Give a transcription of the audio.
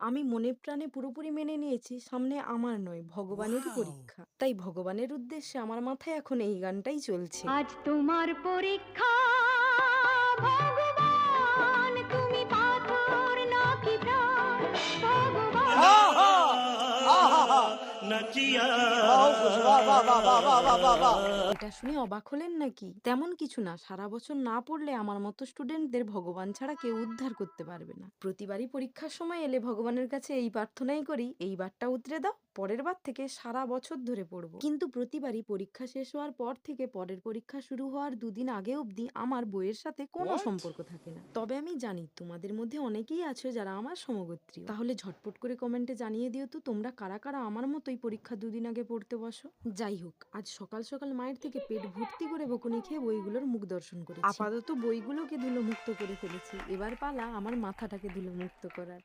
আমি মনে প্রাণে পুরোপুরি মেনে নিয়েছি সামনে আমার নয় ভগবানেরই Wow! পরীক্ষা। তাই ভগবানের উদ্দেশ্যে আমার মাথায় এখন এই গানটাই চলছে। আজ তোমার পরীক্ষা ভগবান, তুমি পাথর নাকি প্রাণ ভগবান। আহা! আহাহা! নাচিয়া ওয়াও! বাহ! বাহ! বাহ! বাহ! বাহ! বাহ! বাহ! বাহ! এটা শুনে অবাক হলেন নাকি? তেমন কিছু না, সারা বছর না পড়লে আমার মতো স্টুডেন্টদের ভগবান ছাড়া কেউ উদ্ধার করতে পারবে না। প্রতিবারই পরীক্ষার সময় এলে ভগবানের কাছে এই প্রার্থনাই করি, এই বারটা উতরে দাও, পরের বার থেকে সারা বছর ধরে পড়বো। কিন্তু প্রতিবারই পরীক্ষা শেষ হওয়ার পর থেকে পরের পরীক্ষা শুরু হওয়ার দুদিন আগে অবধি আমার বইয়ের সাথে কোনো হোয়াট? সম্পর্ক থাকে না। তবে আমি জানি তোমাদের মধ্যে অনেকেই আছো যারা আমার সমগোত্রীয়। তাহলে ঝটপট করে কমেন্টে জানিয়ে দিও তো তোমরা কারা কারা আমার মতোই পরীক্ষা দুদিন আগে পড়তে বসো। যাই হোক, আজ সকাল সকাল মায়ের থেকে পেট ভর্তি করে বকুনি খেয়ে বইগুলোর মুখ দর্শন করেছি। আপাতত বইগুলোকে ধুলো মুক্ত করে ফেলেছি, এবার পালা আমার মাথাটাকে ধুলো মুক্ত করার।